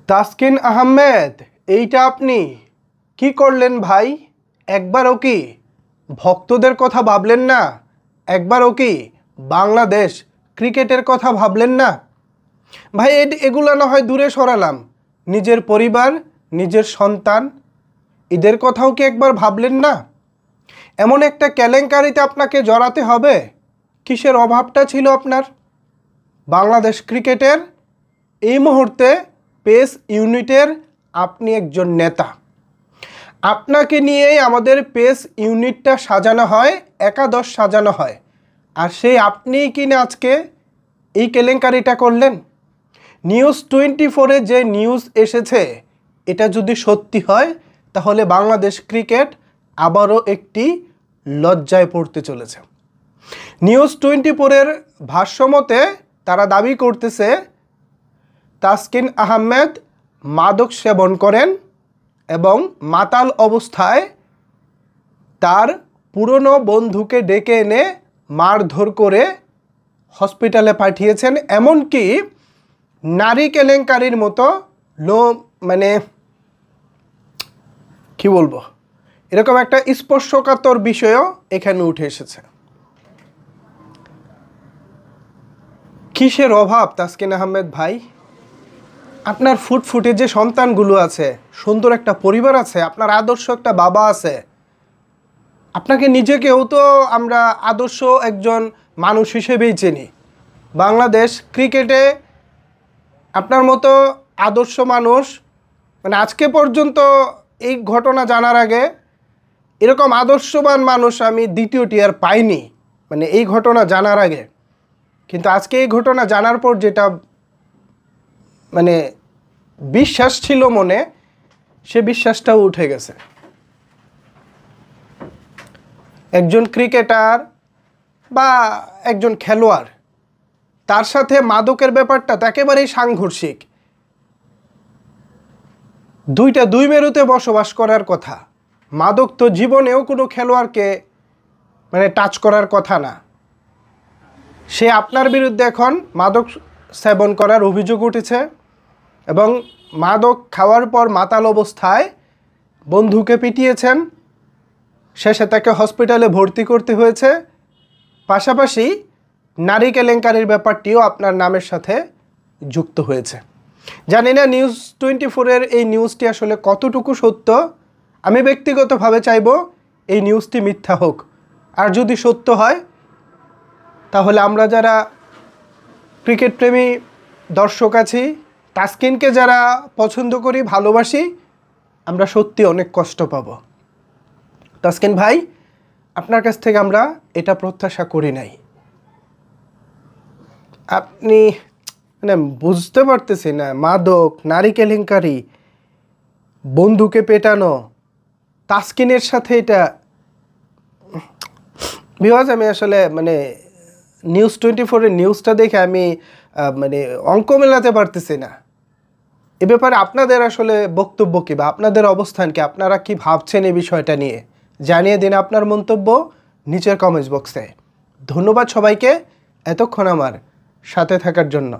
তাসকিন আহমেদ, এইটা আপনি কি করলেন ভাই? একবারও কি ভক্তদের কথা ভাবলেন না? একবারও কি বাংলাদেশ ক্রিকেটের কথা ভাবলেন না? ভাই এগুলো না হয় দূরে সরালাম, নিজের পরিবার, নিজের সন্তান, এদের কথাও কি একবার ভাবলেন না? এমন একটা কেলেঙ্কারিতে আপনাকে জড়াতে হবে? কিসের অভাবটা ছিল আপনার? বাংলাদেশ ক্রিকেটের এই মুহূর্তে পেস ইউনিটের আপনি একজন নেতা। আপনাকে নিয়েই আমাদের পেস ইউনিটটা সাজানো হয়, একাদশ সাজানো হয়। আর সেই আপনিই কিনা আজকে এই কেলেঙ্কারিটা করলেন। নিউজ 24-এ যে নিউজ এসেছে, এটা যদি সত্যি হয় তাহলে বাংলাদেশ ক্রিকেট আবারও একটি লজ্জায় পড়তে চলেছে। নিউজ 24-এর ভাষ্যমতে তারা দাবি করতেছে তাসকিন আহমেদ মাদক সেবন করেন এবং মাতাল অবস্থায় তার পুরনো বন্ধুকে ডেকে এনে মারধর করে হসপিটালে পাঠিয়েছেন। এমনকি নারী কেলেঙ্কারির মতো কি বলবো, এরকম একটা স্পর্শকাতর বিষয়ও এখানে উঠে এসেছে। কিসের অভাব তাসকিন আহমেদ ভাই? আপনার ফুটফুটে যে সন্তানগুলো আছে, সুন্দর একটা পরিবার আছে, আপনার আদর্শ একটা বাবা আছে। আপনাকে নিজেকেও তো আমরা আদর্শ একজন মানুষ হিসেবেই চিনি। বাংলাদেশ ক্রিকেটে আপনার মতো আদর্শ মানুষ আজকে পর্যন্ত এই ঘটনা জানার আগে এরকম আদর্শবান মানুষ আমি দ্বিতীয়টি আর পাইনি, এই ঘটনা জানার আগে। কিন্তু আজকে এই ঘটনা জানার পর যেটা বিশ্বাস ছিল মনে, সে বিশ্বাসটাও উঠে গেছে। একজন ক্রিকেটার বা একজন খেলোয়াড়, তার সাথে মাদকের ব্যাপারটা তো একেবারেই সাংঘর্ষিক। দুইটা দুই মেরুতে বসবাস করার কথা। মাদক তো জীবনেও কোনো খেলোয়াড়কে টাচ করার কথা না। সে আপনার বিরুদ্ধে এখন মাদক সেবন করার অভিযোগ উঠেছে এবং মাদক খাওয়ার পর মাতাল অবস্থায় বন্ধুকে পিটিয়েছেন, শেষে তাকে হসপিটালে ভর্তি করতে হয়েছে। পাশাপাশি নারী কেলেঙ্কারির ব্যাপারটিও আপনার নামের সাথে যুক্ত হয়েছে। জানি না নিউজ 24-এর এই নিউজটি আসলে কতটুকু সত্য। আমি ব্যক্তিগতভাবে চাইব এই নিউজটি মিথ্যা হোক। আর যদি সত্য হয় তাহলে আমরা যারা ক্রিকেট প্রেমী দর্শক আছি, তাসকিনকে যারা পছন্দ করি, ভালোবাসি, আমরা সত্যি অনেক কষ্ট পাব। তাসকিন ভাই, আপনার কাছ থেকে আমরা এটা প্রত্যাশা করি নাই। আপনি বুঝতে পারতেছি না, মাদক, নারী কেলেঙ্কারি, বন্ধুকে পেটানো, তাসকিনের সাথে এটা বিকজ আমি আসলে নিউজ 24-এর নিউজটা দেখে আমি অঙ্ক মেলাতে পারতেছি না। এ ব্যাপারে আপনাদের আসলে বক্তব্য কী বা আপনাদের অবস্থান কি? আপনারা কি ভাবছেন এই বিষয়টা নিয়ে? জানিয়ে দিন আপনার মন্তব্য নিচের কমেন্টস বক্সে। ধন্যবাদ সবাইকে এতক্ষণ আমার সাথে থাকার জন্য।